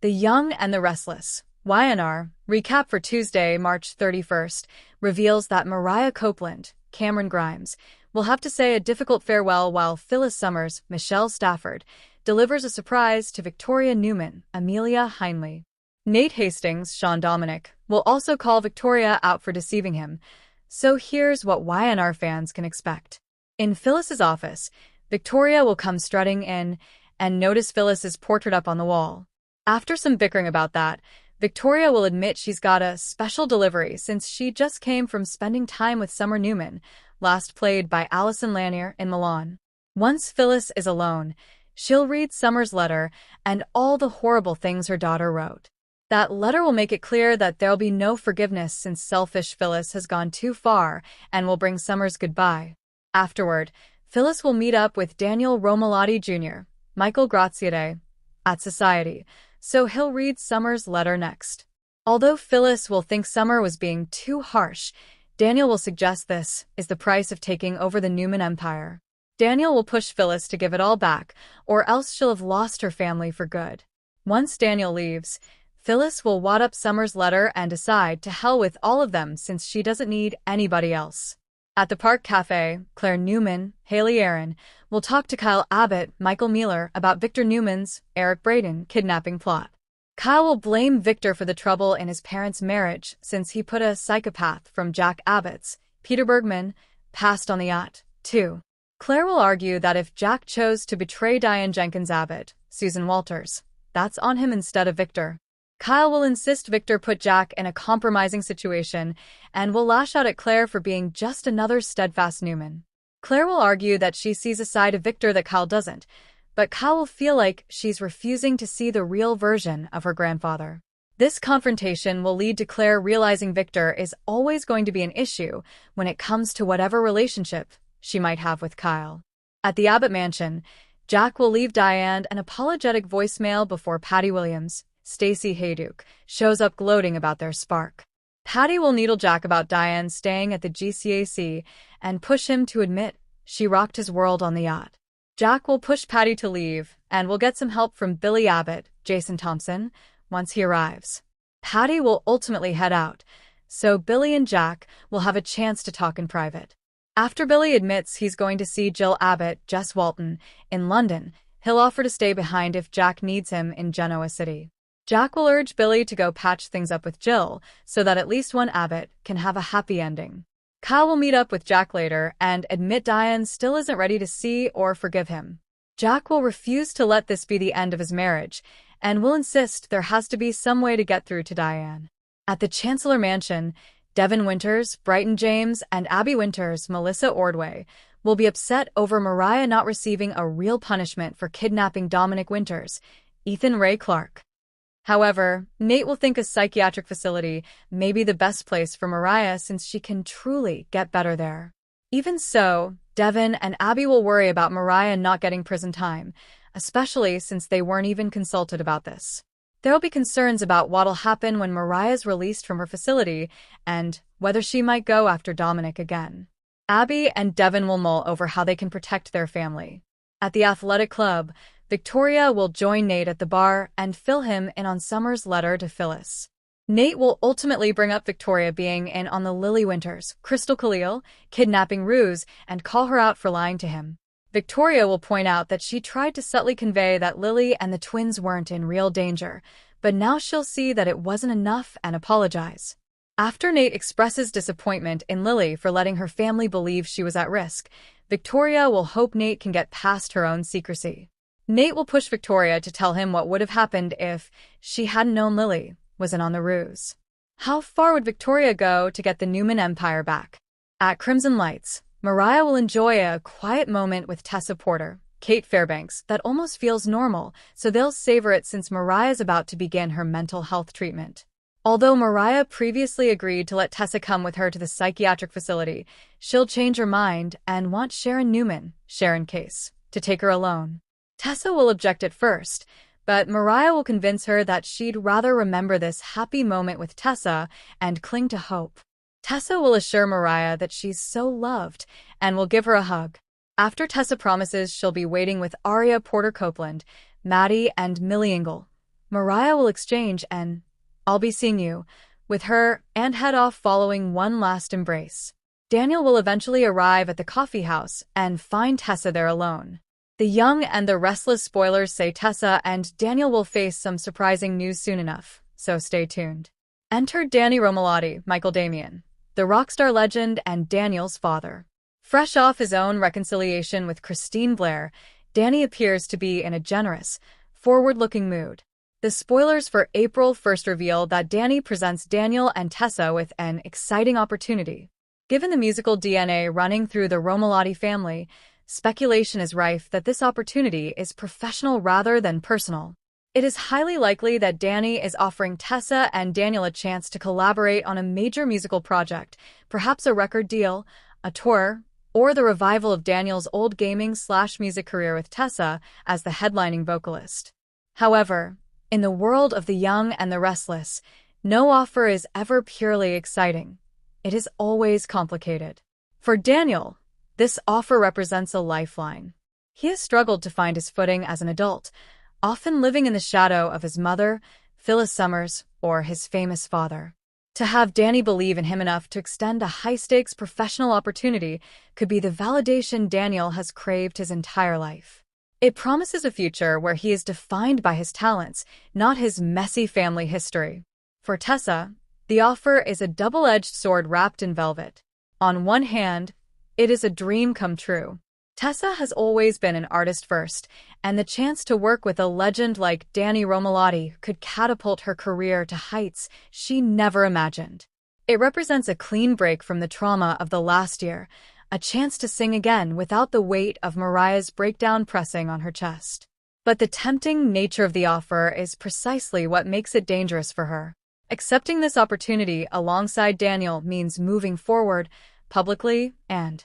The Young and the Restless. YNR, recap for Tuesday, March 31st, reveals that Mariah Copeland, Cameron Grimes, will have to say a difficult farewell while Phyllis Summers, Michelle Stafford, delivers a surprise to Victoria Newman, Amelia Heinley. Nate Hastings, Sean Dominic, will also call Victoria out for deceiving him, so here's what YNR fans can expect. In Phyllis's office, Victoria will come strutting in and notice Phyllis's portrait up on the wall. After some bickering about that, Victoria will admit she's got a special delivery since she just came from spending time with Summer Newman, last played by Alison Lanier in Milan. Once Phyllis is alone, she'll read Summer's letter and all the horrible things her daughter wrote. That letter will make it clear that there'll be no forgiveness since selfish Phyllis has gone too far and will bring Summer's goodbye. Afterward, Phyllis will meet up with Daniel Romalotti Jr., Michael Graziadei, at Society, so he'll read Summer's letter next. Although Phyllis will think Summer was being too harsh, Daniel will suggest this is the price of taking over the Newman empire. Daniel will push Phyllis to give it all back, or else she'll have lost her family for good. Once Daniel leaves, Phyllis will wad up Summer's letter and decide to hell with all of them since she doesn't need anybody else. At the Park Cafe, Claire Newman, Haley Aaron, will talk to Kyle Abbott, Michael Mealer, about Victor Newman's, Eric Braden, kidnapping plot. Kyle will blame Victor for the trouble in his parents' marriage since he put a psychopath from Jack Abbott's, Peter Bergman, past on the yacht, too. Claire will argue that if Jack chose to betray Diane Jenkins Abbott, Susan Walters, that's on him instead of Victor. Kyle will insist Victor put Jack in a compromising situation and will lash out at Claire for being just another steadfast Newman. Claire will argue that she sees a side of Victor that Kyle doesn't, but Kyle will feel like she's refusing to see the real version of her grandfather. This confrontation will lead to Claire realizing Victor is always going to be an issue when it comes to whatever relationship she might have with Kyle. At the Abbott mansion, Jack will leave Diane an apologetic voicemail before Patty Williams, Stacey Hayduke, shows up gloating about their spark. Patty will needle Jack about Diane staying at the GCAC and push him to admit she rocked his world on the yacht. Jack will push Patty to leave and will get some help from Billy Abbott, Jason Thompson, once he arrives. Patty will ultimately head out, so Billy and Jack will have a chance to talk in private. After Billy admits he's going to see Jill Abbott, Jess Walton, in London, he'll offer to stay behind if Jack needs him in Genoa City. Jack will urge Billy to go patch things up with Jill so that at least one Abbott can have a happy ending. Kyle will meet up with Jack later and admit Diane still isn't ready to see or forgive him. Jack will refuse to let this be the end of his marriage and will insist there has to be some way to get through to Diane. At the Chancellor Mansion, Devin Winters, Brighton James, and Abby Winters, Melissa Ordway, will be upset over Mariah not receiving a real punishment for kidnapping Dominic Winters, Ethan Ray Clark. However, Nate will think a psychiatric facility may be the best place for Mariah since she can truly get better there. Even so, Devin and Abby will worry about Mariah not getting prison time, especially since they weren't even consulted about this. There'll be concerns about what'll happen when Mariah's released from her facility and whether she might go after Dominic again. Abby and Devin will mull over how they can protect their family. At the athletic club, Victoria will join Nate at the bar and fill him in on Summer's letter to Phyllis. Nate will ultimately bring up Victoria being in on the Lily Winters, Crystal Khalil, kidnapping ruse and call her out for lying to him. Victoria will point out that she tried to subtly convey that Lily and the twins weren't in real danger, but now she'll see that it wasn't enough and apologize. After Nate expresses disappointment in Lily for letting her family believe she was at risk, Victoria will hope Nate can get past her own secrecy. Nate will push Victoria to tell him what would have happened if she hadn't known Lily was in on the ruse. How far would Victoria go to get the Newman empire back? At Crimson Lights, Mariah will enjoy a quiet moment with Tessa Porter, Kate Fairbanks, that almost feels normal, so they'll savor it since Mariah's about to begin her mental health treatment. Although Mariah previously agreed to let Tessa come with her to the psychiatric facility, she'll change her mind and want Sharon Newman, Sharon Case, to take her alone. Tessa will object at first, but Mariah will convince her that she'd rather remember this happy moment with Tessa and cling to hope. Tessa will assure Mariah that she's so loved and will give her a hug. After Tessa promises she'll be waiting with Aria Porter Copeland, Maddie, and Millie Engel, Mariah will exchange an "I'll be seeing you" with her and head off following one last embrace. Daniel will eventually arrive at the coffee house and find Tessa there alone. The Young and the Restless spoilers say Tessa and Daniel will face some surprising news soon enough, so stay tuned. Enter Danny Romalotti, Michael Damian, the rockstar legend and Daniel's father. Fresh off his own reconciliation with Christine Blair, Danny appears to be in a generous, forward-looking mood. The spoilers for April 1st reveal that Danny presents Daniel and Tessa with an exciting opportunity. Given the musical DNA running through the Romalotti family, speculation is rife that this opportunity is professional rather than personal. It is highly likely that Danny is offering Tessa and Daniel a chance to collaborate on a major musical project, perhaps a record deal, a tour, or the revival of Daniel's old gaming/music career with Tessa as the headlining vocalist. However, in the world of the Young and the Restless, no offer is ever purely exciting. It is always complicated. For Daniel, this offer represents a lifeline. He has struggled to find his footing as an adult, often living in the shadow of his mother, Phyllis Summers, or his famous father. To have Danny believe in him enough to extend a high-stakes professional opportunity could be the validation Daniel has craved his entire life. It promises a future where he is defined by his talents, not his messy family history. For Tessa, the offer is a double-edged sword wrapped in velvet. On one hand, it is a dream come true. Tessa has always been an artist first, and the chance to work with a legend like Danny Romalotti could catapult her career to heights she never imagined. It represents a clean break from the trauma of the last year, a chance to sing again without the weight of Mariah's breakdown pressing on her chest. But the tempting nature of the offer is precisely what makes it dangerous for her. Accepting this opportunity alongside Daniel means moving forward, publicly and